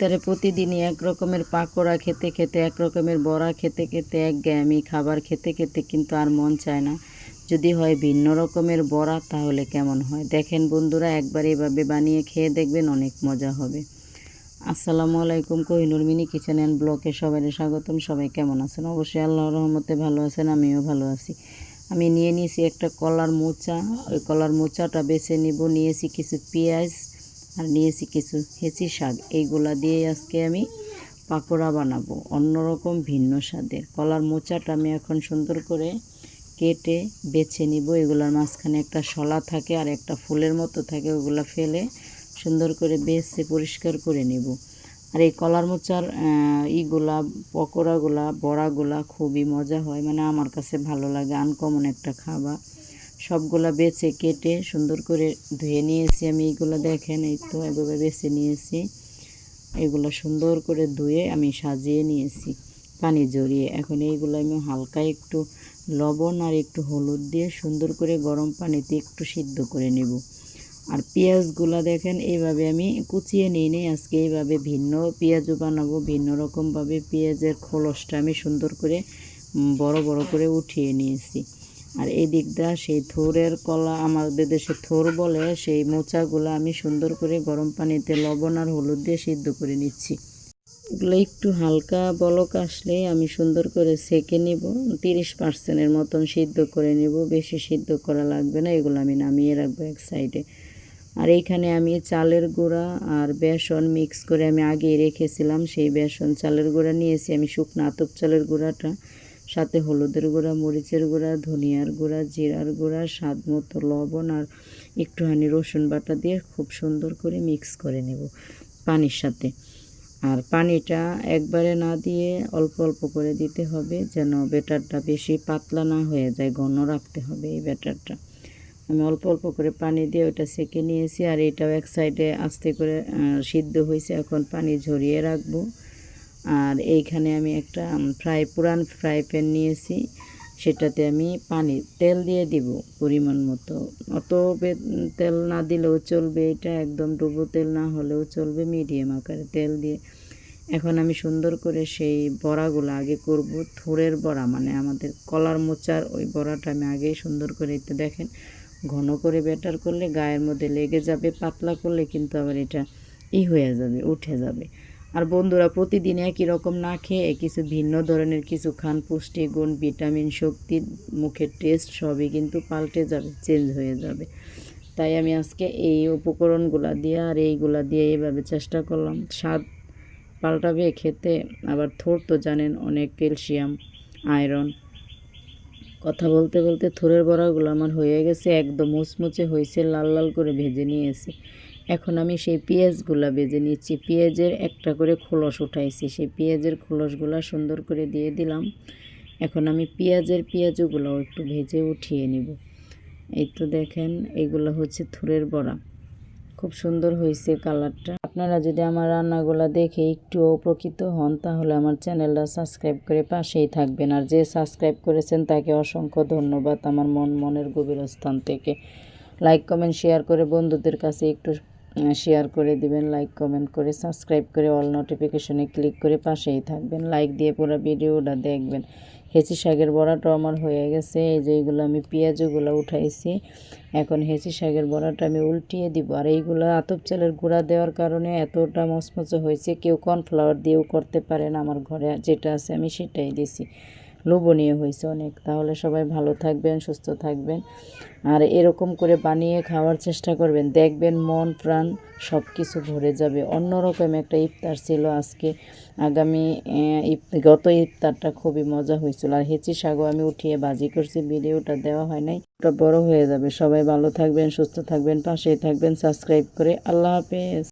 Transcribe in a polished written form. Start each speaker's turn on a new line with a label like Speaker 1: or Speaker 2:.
Speaker 1: ইফতারে প্রতিদিনই এক রকমের পাকোড়া খেতে খেতে, এক রকমের বড়া খেতে খেতে, একঘেয়েমি খাবার খেতে খেতে কিন্তু আর মন চায় না। যদি হয় ভিন্ন রকমের বড়া তাহলে কেমন হয়। দেখেন বন্ধুরা, একবার এভাবে বানিয়ে খেয়ে দেখবেন, অনেক মজা হবে। আসসালামু আলাইকুম, কোহিনুর মিনি কিচেন অ্যান্ড ব্লগে সবাই স্বাগতম। সবাই কেমন আছেন? অবশ্যই আল্লাহর রহমতে ভালো আছেন, আমিও ভালো আছি। আমি নিয়ে নিয়েছি একটা কলার মোচা। ওই কলার মোচাটা বেছে নিব। নিয়েছি কিছু পেঁয়াজ আর নিয়েছি কিছু হেঁচি শাক। এইগুলা দিয়ে আজকে আমি পাকোড়া বানাবো, অন্যরকম ভিন্ন স্বাদের। কলার মোচাটা আমি এখন সুন্দর করে কেটে বেছে নিব। এগুলোর মাঝখানে একটা শলা থাকে আর একটা ফুলের মতো থাকে, ওগুলো ফেলে সুন্দর করে বেছে পরিষ্কার করে নিব। আর এই কলার মোচার পকোড়াগুলা বড়াগুলা খুবই মজা হয়, মানে আমার কাছে ভালো লাগে, আনকমন একটা খাবার। সবগুলা বেছে কেটে সুন্দর করে ধুয়ে নিয়েছি আমি। এইগুলো দেখেন, এই তো এভাবে বেছে নিয়েছি। এগুলো সুন্দর করে ধুয়ে আমি সাজিয়ে নিয়েছি পানি জড়িয়ে। এখন এইগুলো আমি হালকা একটু লবণ আর একটু হলুদ দিয়ে সুন্দর করে গরম পানিতে একটু সিদ্ধ করে নেব। আর পেঁয়াজগুলো দেখেন এইভাবে আমি কুচিয়ে নিই নেই। আজকে এইভাবে ভিন্ন পেঁয়াজও বানাবো, ভিন্ন রকমভাবে পেঁয়াজের খোলসটা আমি সুন্দর করে বড় বড় করে উঠিয়ে নিয়েছি। আর এই দিকটা সেই থোরের কলা, আমাদের দেশে থোর বলে, সেই মোচাগুলো আমি সুন্দর করে গরম পানিতে লবণ আর হলুদ দিয়ে সিদ্ধ করে নিচ্ছি। এগুলো একটু হালকা বলক আসলে আমি সুন্দর করে সেঁকে নিব। 30% মতন সিদ্ধ করে নিব, বেশি সিদ্ধ করা লাগবে না। এগুলো আমি নামিয়ে রাখবো এক সাইডে। আর এইখানে আমি চালের গুঁড়া আর বেসন মিক্স করে আমি আগে রেখেছিলাম, সেই বেসন চালের গুঁড়া নিয়েছি আমি, শুকনো আতপ চালের গুঁড়াটা, সাথে হলুদের গুঁড়া, মরিচের গুঁড়া, ধনিয়ার গুঁড়া, জিরার গুঁড়া, স্বাদ মতো লবণ আর একটুখানি রসুন বাটা দিয়ে খুব সুন্দর করে মিক্স করে নেব পানির সাথে। আর পানিটা একবারে না দিয়ে অল্প অল্প করে দিতে হবে, যেন ব্যাটারটা বেশি পাতলা না হয়ে যায়, ঘন রাখতে হবে এই ব্যাটারটা। আমি অল্প অল্প করে পানি দিয়ে ওটা সেঁকে নিয়েছি। আর এটাও এক সাইডে আস্তে করে সিদ্ধ হয়েছে, এখন পানি ঝরিয়ে রাখবো। আর এইখানে আমি একটা পুরান ফ্রাই প্যান নিয়েছি, সেটাতে আমি তেল দিয়ে দিব পরিমাণ মতো। অত তেল না দিলেও চলবে, এটা একদম ডুবো তেল না হলেও চলবে, মিডিয়াম আকারে তেল দিয়ে এখন আমি সুন্দর করে সেই বড়াগুলো আগে করব। থোড়ের বড়া, মানে আমাদের কলার মোচার ওই বড়াটা আমি আগে সুন্দর করে, এতে দেখেন ঘন করে ব্যাটার করলে গায়ের মধ্যে লেগে যাবে, পাতলা করলে কিন্তু আবার এটা হয়ে যাবে, উঠে যাবে। আর বন্ধুরা, প্রতিদিন একই রকম না খেয়ে কিছু ভিন্ন ধরনের কিছু খান, পুষ্টিগুণ, ভিটামিন, শক্তি, মুখের টেস্ট সবই কিন্তু পাল্টে যাবে, চেঞ্জ হয়ে যাবে। তাই আমি আজকে এই উপকরণগুলো দিয়ে আর এইগুলা দিয়ে এইভাবে চেষ্টা করলাম, স্বাদ পাল্টাবে খেতে। আবার থোড় তো জানেন অনেক ক্যালসিয়াম, আয়রন। কথা বলতে বলতে থোড়ের বড়াগুলো আমার হয়ে গেছে, একদম মুচমুচে হয়েছে, লাল লাল করে ভেজে নিয়েছি। এখন আমি সেই পেঁয়াজগুলো ভেজে নিচ্ছি। পেঁয়াজের একটা করে খোলস উঠাইছি, সেই পেঁয়াজের খোলসগুলো সুন্দর করে দিয়ে দিলাম। এখন আমি পেঁয়াজগুলোও একটু ভেজে উঠিয়ে নিব। এই তো দেখেন, এগুলো হচ্ছে থোড়ের বড়া, খুব সুন্দর হয়েছে কালারটা। আপনারা যদি আমার রান্নাগুলো দেখে একটু উপকৃত হন, তাহলে আমার চ্যানেলটা সাবস্ক্রাইব করে পাশেই থাকবেন। আর যে সাবস্ক্রাইব করেছেন তাকে অসংখ্য ধন্যবাদ আমার মনের গভীর স্থান থেকে। লাইক কমেন্ট শেয়ার করে বন্ধুদের কাছে একটু শেয়ার করে দিবেন, লাইক কমেন্ট করে সাবস্ক্রাইব করে অল নোটিফিকেশনে ক্লিক করে পাশেই থাকবেন, লাইক দিয়ে পুরো ভিডিওটা দেখবেন। হেঁচি শাকের বড়াটাও আমার হয়ে গেছে। এই যে এইগুলো আমি পেঁয়াজগুলো উঠাইছি, এখন হেঁচি শাকের বড়াটা আমি উল্টিয়ে দিব। আর এইগুলো আতপ চালের গুঁড়া দেওয়ার কারণে এতটা মচমচে হয়েছে, কেউ কর্নফ্লাওয়ার দিয়েও করতে পারেন, আমার ঘরে যেটা আছে আমি সেটাই দিছি, লোভনীয় হয়েছে অনেক। তাহলে সবাই ভালো থাকবেন, সুস্থ থাকবেন, আর এরকম করে বানিয়ে খাওয়ার চেষ্টা করবেন, দেখবেন মন প্রাণ সব কিছু ভরে যাবে। অন্যরকম একটা ইফতার ছিল আজকে। আগামী গত ইফতারটা খুবই মজা হয়েছিল। আর হেঁচি শাকও আমি উঠিয়ে ভাজি করছি, ভিডিওটা দেওয়া হয় নাই, ওটা বড় হয়ে যাবে। সবাই ভালো থাকবেন, সুস্থ থাকবেন, পাশেই থাকবেন সাবস্ক্রাইব করে। আল্লাহ হাফেজ।